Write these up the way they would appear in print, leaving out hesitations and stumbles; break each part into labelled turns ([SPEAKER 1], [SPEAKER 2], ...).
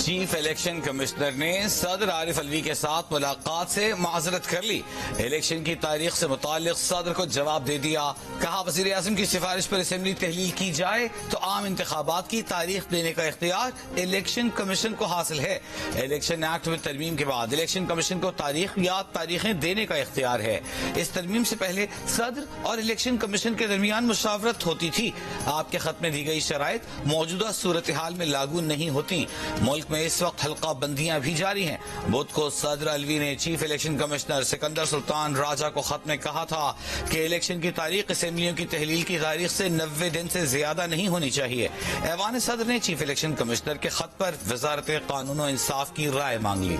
[SPEAKER 1] Chief election commissioner نے صدر عارف الوی کے ساتھ ملاقات سے معذرت کر لی۔ الیکشن کی تاریخ سے متعلق صدر کو جواب دے دیا۔ کہا وزیر اعظم کی سفارش پر اسمبلی تحلیل کی جائے تو عام انتخابات کی تاریخ دینے کا اختیار الیکشن کمیشن کو حاصل ہے۔ الیکشن ایکٹ میں ترمیم کے بعد الیکشن کمیشن کو تاریخیں دینے کا اختیار ہے۔ اس ترمیم سے پہلے صدر اور الیکشن کمیشن کے درمیان مشاورت ہوتی تھی۔ آپ کے خط میں دی گئی شرائط موجودہ صورتحال میں لاگو نہیں ہوتی۔ ملک میں اس وقت حلقہ بندیاں بھی جاری ہیں۔ بدھ کو صدر الوی نے چیف الیکشن کمشنر سکندر سلطان راجہ کو خط میں کہا تھا کہ الیکشن کی تاریخ اسمبلیوں کی تحلیل کی تاریخ سے 90 دن سے زیادہ نہیں ہونی چاہیے۔ ایوان صدر نے چیف الیکشن کمشنر کے خط پر وزارت قانون و انصاف کی رائے مانگ لی۔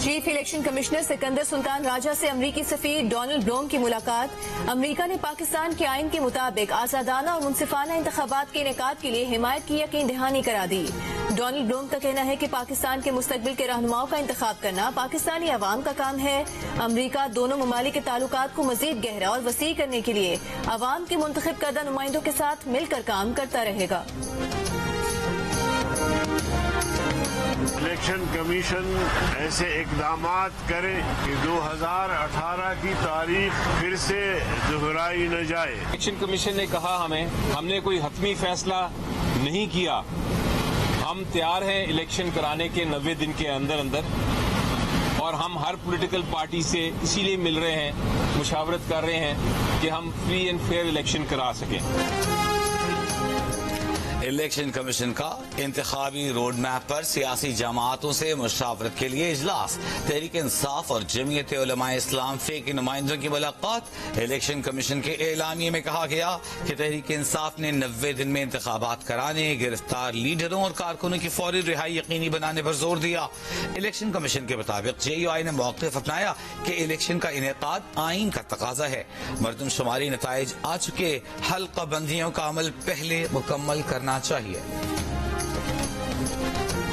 [SPEAKER 2] چیف الیکشن کمشنر سکندر سلطان راجہ سے امریکی سفیر ڈونلڈ بلوم کی ملاقات۔ امریکہ نے پاکستان کے آئین کے مطابق آزادانہ اور منصفانہ انتخابات کے انعقاد کے لیے حمایت کی یقین دہانی کرا دی۔ ڈونلڈ بلوم کا کہنا ہے کہ پاکستان کے مستقبل کے رہنماؤں کا انتخاب کرنا پاکستانی عوام کا کام ہے۔ امریکہ دونوں ممالک کے تعلقات کو مزید گہرا اور وسیع کرنے کے لیے عوام کے منتخب کردہ نمائندوں کے ساتھ مل کر کام کرتا رہے گا۔
[SPEAKER 3] الیکشن کمیشن ایسے اقدامات کرے کہ 2018 کی تاریخ پھر سے دہرائی نہ جائے۔
[SPEAKER 4] الیکشن کمیشن نے کہا ہم نے کوئی حتمی فیصلہ نہیں کیا، ہم تیار ہیں الیکشن کرانے کے 90 دن کے اندر اور ہم ہر پولیٹیکل پارٹی سے اسی لیے مل رہے ہیں، مشاورت کر رہے ہیں کہ ہم فری اینڈ فیئر الیکشن کرا سکیں۔
[SPEAKER 1] الیکشن کمیشن کا انتخابی روڈ میپ پر سیاسی جماعتوں سے مشاورت کے لیے اجلاس۔ تحریک انصاف اور جمعیت علماء اسلام فے کے نمائندوں کی ملاقات۔ الیکشن کمیشن کے اعلامیے میں کہا گیا کہ تحریک انصاف نے 90 دن میں انتخابات کرانے، گرفتار لیڈروں اور کارکنوں کی فوری رہائی یقینی بنانے پر زور دیا۔ الیکشن کمیشن کے مطابق جے یو آئی نے موقف اپنایا کہ الیکشن کا انعقاد آئین کا تقاضا ہے۔ مردم شماری نتائج آ چکے، حلقہ بندیوں کا عمل پہلے مکمل کرنا چاہیے۔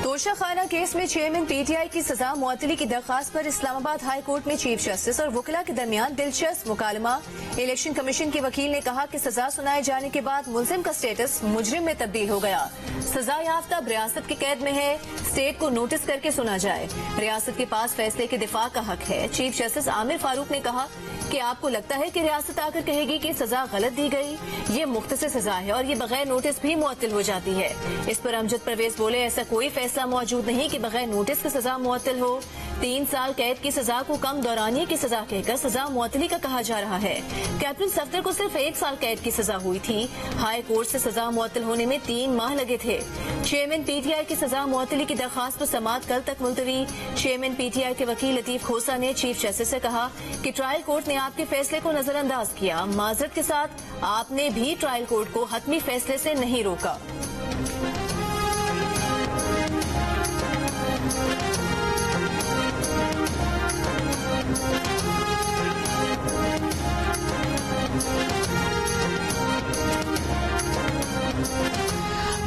[SPEAKER 2] توشہ خانہ کیس میں چیئرمین پی ٹی آئی کی سزا معطلی کی درخواست پر اسلام آباد ہائی کورٹ میں چیف جسٹس اور وکلاء کے درمیان دلچسپ مکالمہ۔ الیکشن کمیشن کے وکیل نے کہا کہ سزا سنائے جانے کے بعد ملزم کا سٹیٹس مجرم میں تبدیل ہو گیا۔ سزا یافتہ ریاست کی قید میں ہے، اسٹیٹ کو نوٹس کر کے سنا جائے۔ ریاست کے پاس فیصلے کے دفاع کا حق ہے۔ چیف جسٹس عامر فاروق نے کہا کہ آپ کو لگتا ہے کہ ریاست آ کر کہے گی کہ سزا غلط دی گئی، یہ مختصر سزا ہے اور یہ بغیر نوٹس بھی معطل ہو جاتی ہے۔ اس پر امجد پرویز بولے ایسا کوئی فیصلہ موجود نہیں کہ بغیر نوٹس کی سزا معطل ہو۔ 3 سال قید کی سزا کو کم دورانیے کی سزا کہہ کر سزا معطلی کا کہا جا رہا ہے۔ کیپٹن صفدر کو صرف 1 سال قید کی سزا ہوئی تھی۔ ہائی کورٹ سے سزا معطل ہونے میں 3 ماہ لگے تھے۔ چیئرمین پی ٹی آئی کی سزا معطلی کی درخواست پر سماعت کل تک ملتوی۔ چیئرمین پی ٹی آئی کے وکیل لطیف کھوسہ نے چیف جسٹس سے کہا کہ ٹرائل کورٹ نے آپ کے فیصلے کو نظر انداز کیا، معذرت کے ساتھ آپ نے بھی ٹرائل کورٹ کو حتمی فیصلے سے نہیں روکا۔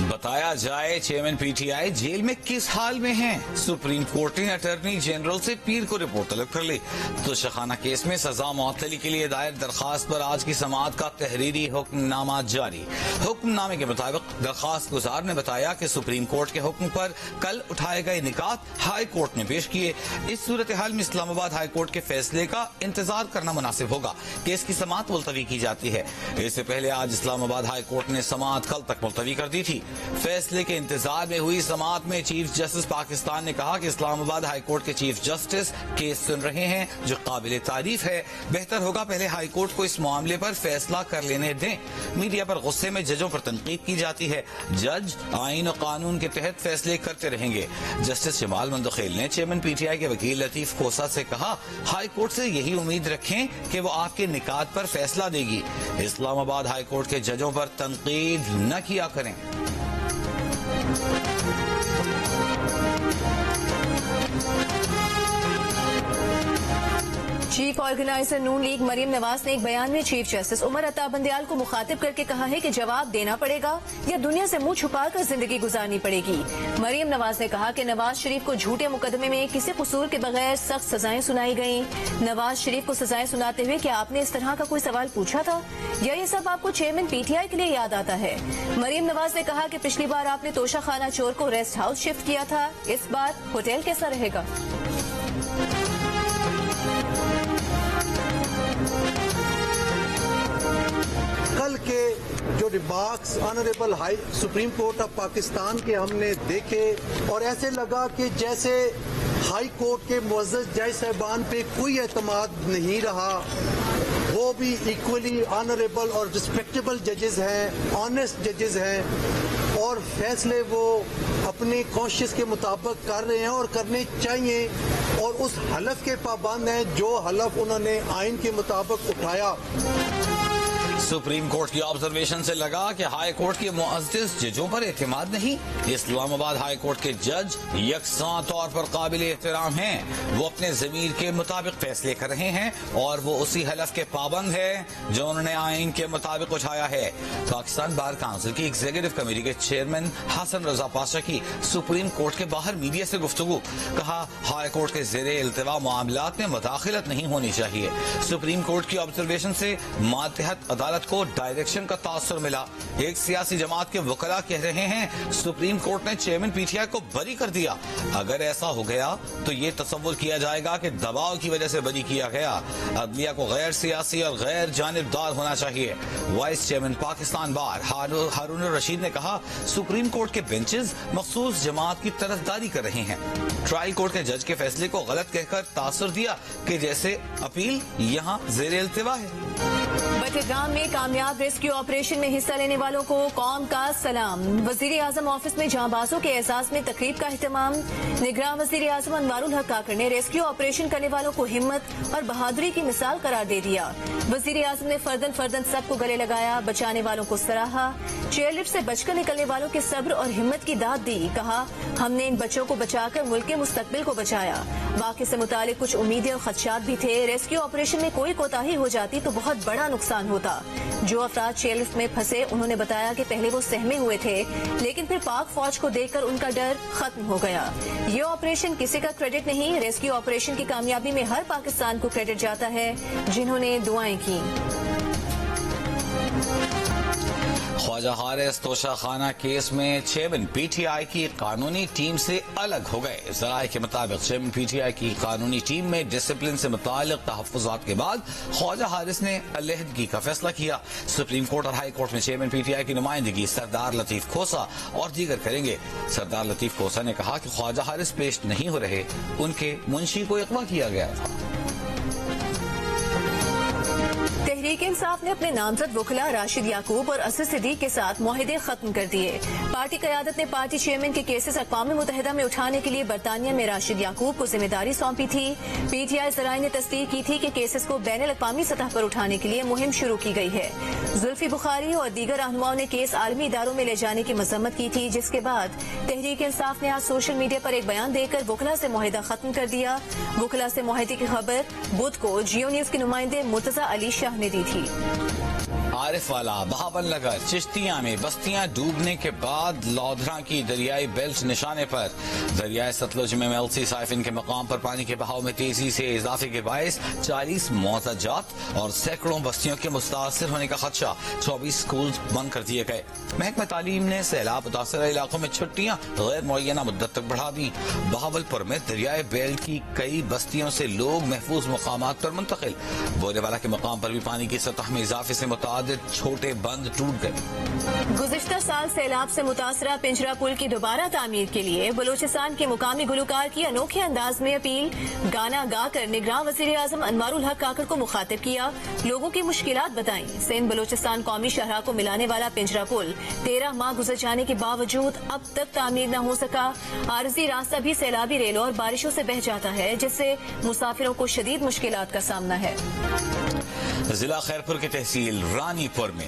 [SPEAKER 1] بتایا جائے chairman P T I jail میں کس حال میں ہیں۔ سپریم کورٹ نے اٹارنی جنرل سے پیر کو رپورٹ طلب کر لی۔ توشہ خانہ کیس میں سزا معطلی کے لیے دائر درخواست پر آج کی سماعت کا تحریری حکم نامہ جاری۔ حکم نامے کے مطابق درخواست گزار نے بتایا کہ سپریم کورٹ کے حکم پر کل اٹھائے گئے نکات ہائی کورٹ نے پیش کیے۔ اس صورتحال میں اسلام آباد ہائی کورٹ کے فیصلے کا انتظار کرنا مناسب ہوگا۔ کیس کی سماعت ملتوی کی جاتی ہے۔ اس سے پہلے آج اسلام آباد ہائی کورٹ نے سماعت کل تک ملتوی کر دی تھی۔ فیصلے کے انتظار میں ہوئی سماعت میں چیف جسٹس پاکستان نے کہا کہ اسلام آباد ہائی کورٹ کے چیف جسٹس کیس سن رہے ہیں جو قابل تعریف ہے۔ بہتر ہوگا پہلے ہائی کورٹ کو اس معاملے پر فیصلہ کر لینے دیں۔ میڈیا پر غصے میں ججوں پر تنقید کی جاتی ہے۔ جج آئین و قانون کے تحت فیصلے کرتے رہیں گے۔ جسٹس جمال مندخیل نے چیئرمین پی ٹی آئی کے وکیل لطیف کھوسہ سے کہا ہائی کورٹ سے یہی امید رکھیں کہ وہ آپ کے نکات پر فیصلہ دے گی۔ اسلام آباد ہائی کورٹ کے ججوں پر تنقید نہ کیا کریں۔
[SPEAKER 2] چیف آرگنائزر نون لیگ مریم نواز نے ایک بیان میں چیف جسٹس عمر عطا بندیال کو مخاطب کر کے کہا ہے کہ جواب دینا پڑے گا یا دنیا سے منہ چھپا کر زندگی گزارنی پڑے گی۔ مریم نواز نے کہا کہ نواز شریف کو جھوٹے مقدمے میں کسی قصور کے بغیر سخت سزائیں سنائی گئیں۔ نواز شریف کو سزائیں سناتے ہوئے کیا آپ نے اس طرح کا کوئی سوال پوچھا تھا یا یہ سب آپ کو چیئرمین پی ٹی آئی کے لیے یاد آتا ہے؟ مریم نواز نے کہا کہ پچھلی بار آپ نے توشہ خانہ چور کو ریسٹ ہاؤس شفٹ کیا تھا، اس بار ہوٹل کیسا رہے گا؟
[SPEAKER 5] کل کے جو remarks honourable high supreme court of Pakistan کے ہم نے دیکھے اور ایسے لگا کہ جیسے ہائی کورٹ کے معزز جج صاحبان پہ کوئی اعتماد نہیں رہا۔ وہ بھی ایکولی آنریبل اور رسپیکٹیبل ججز ہیں، آنیسٹ ججز ہیں اور فیصلے وہ اپنے کانشیس کے مطابق کر رہے ہیں اور کرنے چاہیے اور اس حلف کے پابند ہیں جو حلف انہوں نے آئین کے مطابق اٹھایا۔
[SPEAKER 1] سپریم کورٹ کی آبزرویشن سے لگا کہ ہائی کورٹ کے معزز ججوں پر اعتماد نہیں۔ اسلام آباد ہائی کورٹ کے جج یکساں طور پر قابل احترام ہیں، وہ اپنے ضمیر کے مطابق فیصلے کر رہے ہیں اور وہ اسی حلف کے پابند ہے جو انہوں نے آئین کے مطابق اٹھایا ہے۔ پاکستان بار کونسل کی ایگزیکٹو کمیٹی کے چیئرمین حسن رضا پاشا کی سپریم کورٹ کے باہر میڈیا سے گفتگو، کہا ہائی کورٹ کے زیر التوا معاملات میں مداخلت نہیں ہونی چاہیے۔ سپریم کورٹ کی آبزرویشن سے ماتحت عدالت کو ڈائریکشن کا تاثر ملا۔ ایک سیاسی جماعت کے وکلاء کہہ رہے ہیں سپریم کورٹ نے چیئرمین پی ٹی آئی کو بری کر دیا۔ اگر ایسا ہو گیا تو یہ تصور کیا جائے گا کہ دباؤ کی وجہ سے بری کیا گیا۔ عدلیہ کو غیر سیاسی اور غیر جانبدار ہونا چاہیے۔ وائس چیئرمین پاکستان بار ہارون الرشید نے کہا سپریم کورٹ کے بینچز مخصوص جماعت کی طرفداری کر رہے ہیں۔ ٹرائل کورٹ کے جج کے فیصلے کو غلط کہہ کر تاثر دیا کہ جیسے اپیل یہاں زیر التوا ہے۔
[SPEAKER 2] بٹگرام میں کامیاب ریسکیو آپریشن میں حصہ لینے والوں کو قوم کا سلام۔ وزیر اعظم آفس میں جانبازوں کے اعزاز میں تقریب کا اہتمام۔ نگراں وزیر اعظم انوار الحق کاکڑ نے ریسکیو آپریشن کرنے والوں کو ہمت اور بہادری کی مثال قرار دے دیا۔ وزیر اعظم نے فردن سب کو گلے لگایا، بچانے والوں کو سراہا۔ چیئر لفٹ سے بچ کر نکلنے والوں کے صبر اور ہمت کی داد دی، کہا ہم نے ان بچوں کو بچا کر ملک کے مستقبل کو بچایا۔ واقعے سے متعلق کچھ امیدیں اور خدشات بھی تھے، ریسکیو آپریشن میں کوئی کوتاہی ہو جاتی تو بہت بڑا نقصان ہوتا۔ جو افراد چیئر لفٹ میں پھنسے انہوں نے بتایا کہ پہلے وہ سہمے ہوئے تھے لیکن پھر پاک فوج کو دیکھ کر ان کا ڈر ختم ہو گیا۔ یہ آپریشن کسی کا کریڈٹ نہیں، ریسکیو آپریشن کی کامیابی میں ہر پاکستان کو کریڈٹ جاتا ہے جنہوں نے دعائیں کی۔
[SPEAKER 1] خواجہ حارث توشہ خانہ کیس میں چیئرمین پی ٹی آئی کی قانونی ٹیم سے الگ ہو گئے۔ ذرائع کے مطابق چیئرمین پی ٹی آئی کی قانونی ٹیم میں ڈسپلن سے متعلق تحفظات کے بعد خواجہ حارث نے علیحدگی کا فیصلہ کیا۔ سپریم کورٹ اور ہائی کورٹ میں چیئرمین پی ٹی آئی کی نمائندگی سردار لطیف کھوسہ اور دیگر کریں گے۔ سردار لطیف کھوسہ نے کہا کہ خواجہ حارث پیش نہیں ہو رہے، ان کے منشی کو اغوا کیا گیا تھا۔
[SPEAKER 2] تحریک انصاف نے اپنے نامزد وکلاء راشد یعقوب اور اسد صدیق کے ساتھ معاہدے ختم کر دیے۔ پارٹی قیادت نے پارٹی چیئرمین کے کیسز اقوام متحدہ میں اٹھانے کے لیے برطانیہ میں راشد یعقوب کو ذمہ داری سونپی تھی۔ پی ٹی آئی ذرائع نے تصدیق کی تھی کہ کیسز کو بین الاقوامی سطح پر اٹھانے کے لیے مہم شروع کی گئی ہے۔ زلفی بخاری اور دیگر رہنماؤں نے کیس عالمی اداروں میں لے جانے کی مذمت کی تھی، جس کے بعد تحریک انصاف نے آج سوشل میڈیا پر ایک بیان دے کر وکلاء سے معاہدہ ختم کر دیا۔ وکلاء سے معاہدے کی خبر بدھ کو جیو نیوز کے نمائندے مرتضی علی شاہ نے دی تھی۔
[SPEAKER 1] عارف والا، بہاول نگر، چشتیاں میں بستیاں ڈوبنے کے بعد لودھراں کی دریائی بیلٹ نشانے پر۔ دریائے ستلج میں میلسی سائفن کے مقام پر پانی کے بہاؤ میں تیزی سے اضافے کے باعث 40 موتى جات اور سینکڑوں بستیوں کے متاثر ہونے کا خدشہ۔ 24 سکول بند کر دیے گئے۔ محکمہ تعلیم نے سیلاب متاثرہ علاقوں میں چھٹیاں غیر معینہ مدت تک بڑھا دی۔ بہاول پور میں دریائے بیلٹ کی کئی بستیوں سے لوگ محفوظ مقامات پر منتقل۔ بولے والا کے مقام پر بھی پانی کی سطح میں اضافے سے متعدد چھوٹے بند ٹوٹ گئے۔
[SPEAKER 2] گزشتہ سال سیلاب سے متاثرہ پنجرا پل کی دوبارہ تعمیر کے لیے بلوچستان کے مقامی گلوکار کی انوکھے انداز میں اپیل۔ گانا گا کر نگراں وزیر اعظم انوار الحق کاکڑ کو مخاطب کیا، لوگوں کی مشکلات بتائیں۔ سندھ بلوچستان قومی شاہراہ کو ملانے والا پنجرا پل 13 ماہ گزر جانے کے باوجود اب تک تعمیر نہ ہو سکا۔ عارضی راستہ بھی سیلابی ریلوں اور بارشوں سے بہہ جاتا ہے، جس سے مسافروں کو شدید مشکلات کا سامنا ہے۔
[SPEAKER 1] ضلع خیرپور کی تحصیل رانی پور میں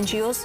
[SPEAKER 2] NGOs